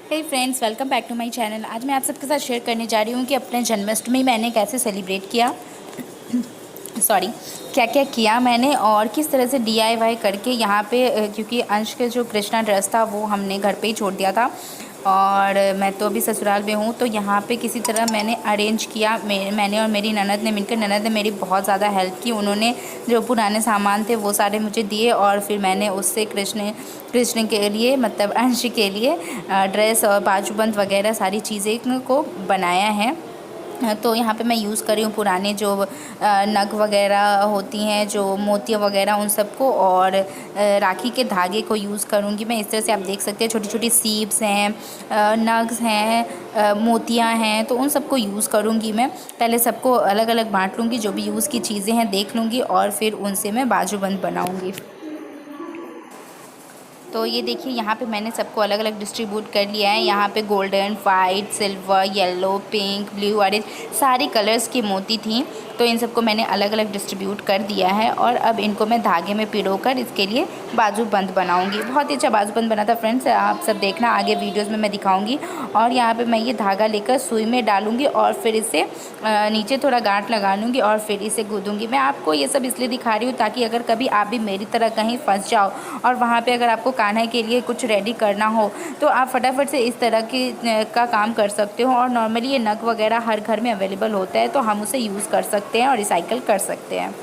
Hey friends, welcome back to my channel. आज मैं आप सबके साथ शेयर करने जा रही हूँ कि अपने जन्माष्टमी मैंने कैसे सेलिब्रेट किया। सॉरी, क्या क्या किया मैंने और किस तरह से DIY करके यहाँ पे क्योंकि अंश के जो कृष्णा ड्रेस था वो हमने घर पे ही छोड़ दिया था और मैं तो अभी ससुराल में हूँ। तो यहाँ पे किसी तरह मैंने अरेंज किया। मैंने और मेरी ननद ने मिलकर, ननद ने मेरी बहुत ज़्यादा हेल्प की। उन्होंने जो पुराने सामान थे वो सारे मुझे दिए और फिर मैंने उससे कृष्ण के लिए, मतलब अंश के लिए ड्रेस और बाजूबंद वगैरह सारी चीज़ें को बनाया है। तो यहाँ पे मैं यूज़ कर रही हूँ पुराने जो नग वगैरह होती हैं, जो मोतियाँ वगैरह, उन सबको, और राखी के धागे को यूज़ करूँगी मैं। इस तरह से आप देख सकते हैं छोटी छोटी सीप्स हैं, नग्स हैं, मोतियाँ हैं, तो उन सबको यूज़ करूँगी मैं। पहले सबको अलग अलग बांट लूँगी, जो भी यूज़ की चीज़ें हैं देख लूँगी और फिर उनसे मैं बाजूबंद बनाऊँगी। तो ये देखिए, यहाँ पे मैंने सबको अलग अलग डिस्ट्रीब्यूट कर लिया है। यहाँ पे golden, white, silver, yellow, pink, blue, orange सारी कलर्स की मोती थी, तो इन सबको मैंने अलग अलग डिस्ट्रीब्यूट कर दिया है। और अब इनको मैं धागे में पिरोकर इसके लिए बाजूबंद बनाऊंगी। बहुत ही अच्छा बाजूबंद बना था फ्रेंड्स, आप सब देखना आगे वीडियोस में मैं दिखाऊंगी। और यहाँ पे मैं ये धागा लेकर सुई में डालूंगी और फिर इसे नीचे थोड़ा गांठ लगा लूँगी और फिर इसे गूँथूँगी। मैं आपको ये सब इसलिए दिखा रही हूँ ताकि अगर कभी आप भी मेरी तरह कहीं फंस जाओ और वहाँ पे अगर आपको कान्हा के लिए कुछ रेडी करना हो तो आप फटाफट से इस तरह की का काम कर सकते हो। और नॉर्मली ये नग वगैरह हर घर में अवेलेबल होता है, तो हम उसे यूज़ कर सकते हैं और रिसाइकिल कर सकते हैं।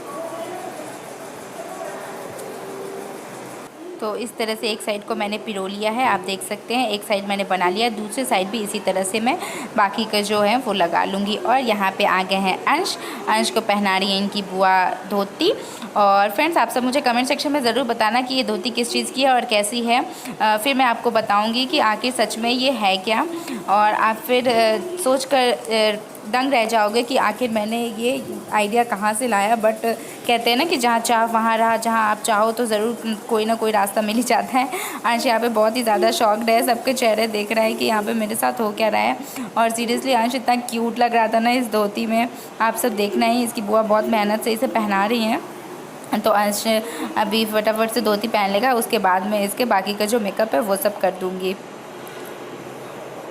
तो इस तरह से एक साइड को मैंने पिरो लिया है, आप देख सकते हैं। एक साइड मैंने बना लिया, दूसरी साइड भी इसी तरह से मैं बाकी का जो है वो लगा लूँगी। और यहाँ पे आ गए हैं अंश को पहना रही है इनकी बुआ धोती। और फ्रेंड्स, आप सब मुझे कमेंट सेक्शन में ज़रूर बताना कि ये धोती किस चीज़ की है और कैसी है। फिर मैं आपको बताऊँगी कि आखिर सच में ये है क्या, और आप फिर सोच कर दंग रह जाओगे कि आखिर मैंने ये आइडिया कहाँ से लाया। बट कहते हैं ना कि जहाँ चाह वहाँ राह, जहाँ आप चाहो तो ज़रूर कोई ना कोई रास्ता मिल ही जाता है। अंश यहाँ पे बहुत ही ज़्यादा शॉक्ड है, सबके चेहरे देख रहा है कि यहाँ पे मेरे साथ हो क्या रहा है। और सीरियसली अंश इतना क्यूट लग रहा था ना इस धोती में, आप सब देखना ही। इसकी बुआ बहुत मेहनत से इसे पहना रही हैं। तो अंश अभी फटाफट से धोती पहन लेगा, उसके बाद में इसके बाकी का जो मेकअप है वो सब कर दूँगी।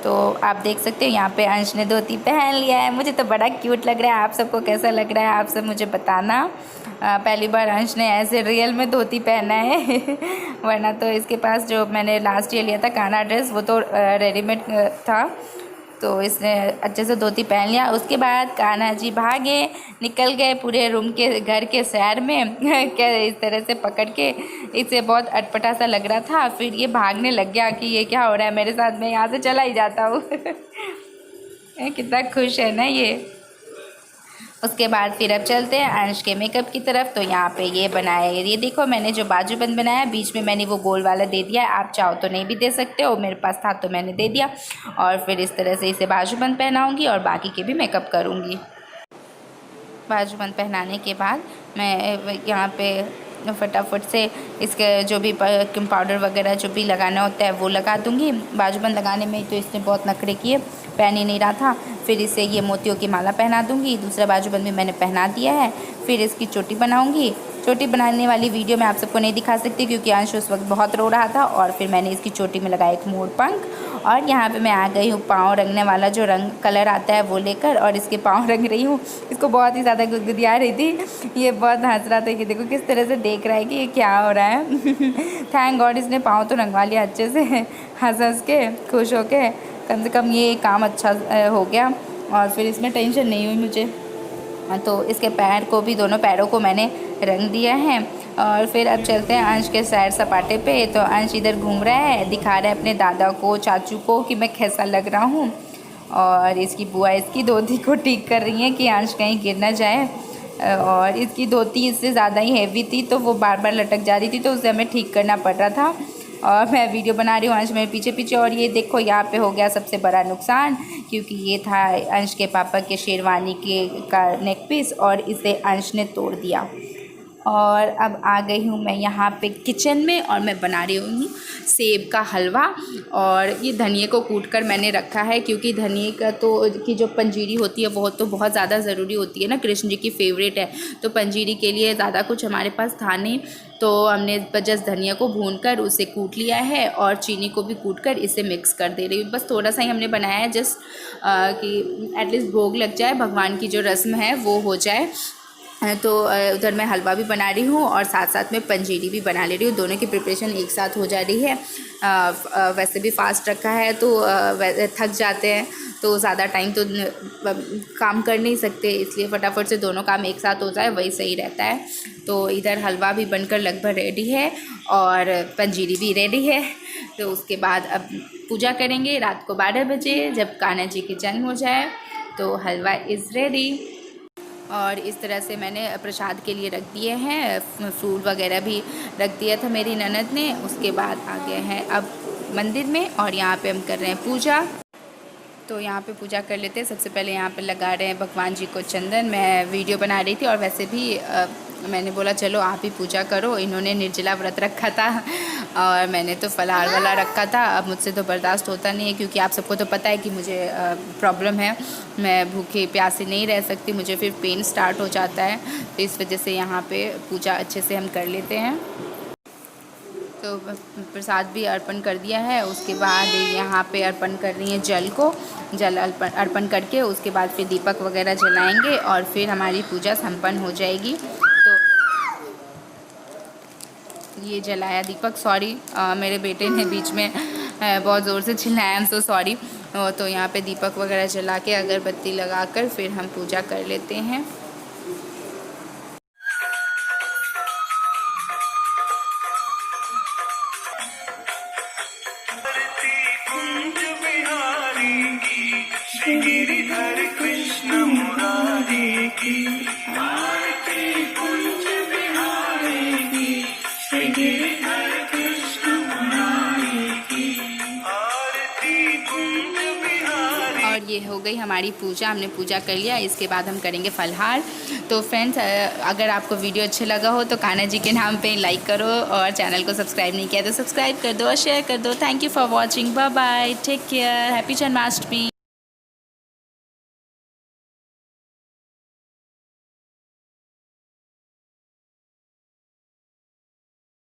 तो आप देख सकते हो यहाँ पे अंश ने धोती पहन लिया है, मुझे तो बड़ा क्यूट लग रहा है। आप सबको कैसा लग रहा है आप सब मुझे बताना। पहली बार अंश ने ऐसे रियल में धोती पहना है वरना तो इसके पास जो मैंने लास्ट ईयर लिया था कान्हा ड्रेस वो तो रेडीमेड था। तो इसने अच्छे से धोती पहन लिया। उसके बाद कान्हा जी भागे, निकल गए पूरे रूम के घर के सैर में क्या इस तरह से पकड़ के। इसे बहुत अटपटा सा लग रहा था, फिर ये भागने लग गया कि ये क्या हो रहा है मेरे साथ, मैं यहाँ से चला ही जाता हूँ कितना खुश है ना ये। उसके बाद फिर अब चलते हैं अंश के मेकअप की तरफ। तो यहाँ पे ये बनाया है, ये देखो मैंने जो बाजूबंद बनाया बीच में मैंने वो गोल वाला दे दिया है। आप चाहो तो नहीं भी दे सकते हो, मेरे पास था तो मैंने दे दिया। और फिर इस तरह से इसे बाजूबंद पहनाऊँगी और बाकी के भी मेकअप करूँगी। बाजूबंद पहनाने के बाद मैं यहाँ पे फटाफट से इसके जो भी पाउडर वगैरह जो भी लगाना होता है वो लगा दूँगी। बाजूबंद लगाने में तो इसने बहुत नखरे किए, पहन ही नहीं रहा था। फिर इसे ये मोतियों की माला पहना दूँगी, दूसरा बाजूबंद भी मैंने पहना दिया है। फिर इसकी चोटी बनाऊँगी। चोटी बनाने वाली वीडियो मैं आप सबको नहीं दिखा सकती क्योंकि अंश उस वक्त बहुत रो रहा था। और फिर मैंने इसकी चोटी में लगाया एक मोर पंख। और यहाँ पे मैं आ गई हूँ पाँव रंगने वाला जो रंग कलर आता है वो लेकर, और इसके पाँव रंग रही हूँ। इसको बहुत ही ज़्यादा गुदगुदिया रही थी, ये बहुत हंस रहा था कि देखो किस तरह से देख रहा है कि ये क्या हो रहा है थैंक गॉड इसने पाँव तो रंगवा लिया अच्छे से हंस हंस के, खुश हो के। कम से कम ये काम अच्छा हो गया और फिर इसमें टेंशन नहीं हुई मुझे। तो इसके पैर को भी, दोनों पैरों को मैंने रंग दिया है। और फिर अब चलते हैं अंश के सैर सपाटे पे। तो अंश इधर घूम रहा है, दिखा रहा है अपने दादा को, चाचू को कि मैं कैसा लग रहा हूँ। और इसकी बुआ इसकी धोती को ठीक कर रही है कि अंश कहीं गिर ना जाए। और इसकी धोती इससे ज़्यादा ही हैवी थी तो वो बार बार लटक जा रही थी, तो उसे हमें ठीक करना पड़ रहा था। और मैं वीडियो बना रही हूँ, अंश मेरे पीछे पीछे। और ये देखो यहाँ पे हो गया सबसे बड़ा नुकसान, क्योंकि ये था अंश के पापा के शेरवानी के का नेक पीस और इसे अंश ने तोड़ दिया। और अब आ गई हूँ मैं यहाँ पे किचन में और मैं बना रही हूँ सेब का हलवा। और ये धनिए को कूट कर मैंने रखा है, क्योंकि धनिए का तो की जो पंजीरी होती है वो तो बहुत ज़्यादा ज़रूरी होती है ना, कृष्ण जी की फेवरेट है। तो पंजीरी के लिए ज़्यादा कुछ हमारे पास था नहीं, तो हमने जस्ट धनिया को भूनकर उसे कूट लिया है और चीनी को भी कूट कर इसे मिक्स कर दे रही हूँ। बस थोड़ा सा ही हमने बनाया है, जस्ट कि एटलीस्ट भोग लग जाए, भगवान की जो रस्म है वो हो जाए। तो उधर मैं हलवा भी बना रही हूँ और साथ साथ में पंजीरी भी बना ले रही हूँ। दोनों की प्रिपरेशन एक साथ हो जा रही है। वैसे भी फास्ट रखा है तो थक जाते हैं, तो ज़्यादा टाइम तो काम कर नहीं सकते, इसलिए फटाफट से दोनों काम एक साथ हो जाए वही सही रहता है। तो इधर हलवा भी बनकर लगभग रेडी है और पंजीरी भी रेडी है। तो उसके बाद अब पूजा करेंगे रात को 12 बजे, जब कान्हा जी की जन्म हो जाए। तो हलवा इज़ रेडी। और इस तरह से मैंने प्रसाद के लिए रख दिए हैं, फ्रूट वगैरह भी रख दिया था मेरी ननद ने। उसके बाद आ गए हैं अब मंदिर में और यहाँ पे हम कर रहे हैं पूजा। तो यहाँ पे पूजा कर लेते हैं। सबसे पहले यहाँ पे लगा रहे हैं भगवान जी को चंदन। मैं वीडियो बना रही थी और वैसे भी मैंने बोला चलो आप ही पूजा करो। इन्होंने निर्जला व्रत रखा था और मैंने तो फलाहार वाला रखा था। अब मुझसे तो बर्दाश्त होता नहीं है, क्योंकि आप सबको तो पता है कि मुझे प्रॉब्लम है, मैं भूखे प्यासे नहीं रह सकती, मुझे फिर पेन स्टार्ट हो जाता है। तो इस वजह से यहाँ पे पूजा अच्छे से हम कर लेते हैं। तो प्रसाद भी अर्पण कर दिया है। उसके बाद यहाँ पे अर्पण कर रही हैं जल को, जल अर्पण करके उसके बाद फिर दीपक वगैरह जलाएंगे और फिर हमारी पूजा संपन्न हो जाएगी। तो ये जलाया दीपक, सॉरी मेरे बेटे ने बीच में बहुत ज़ोर से चिल्लाया, आई एम सो सॉरी। तो यहाँ पे दीपक वगैरह जला के अगरबत्ती लगाकर फिर हम पूजा कर लेते हैं। गिरिधर कृष्ण मुरारी की आरती कुंज बिहारी की, श्री गिरिधर कृष्ण मुरारी की आरती कुंज बिहारी। और ये हो गई हमारी पूजा, हमने पूजा कर लिया। इसके बाद हम करेंगे फलहार। तो फ्रेंड्स, अगर आपको वीडियो अच्छा लगा हो तो कान्हा जी के नाम पे लाइक करो, और चैनल को सब्सक्राइब नहीं किया तो सब्सक्राइब कर दो और शेयर कर दो। Thank you for watching, bye bye, take care, happy Janmashtami.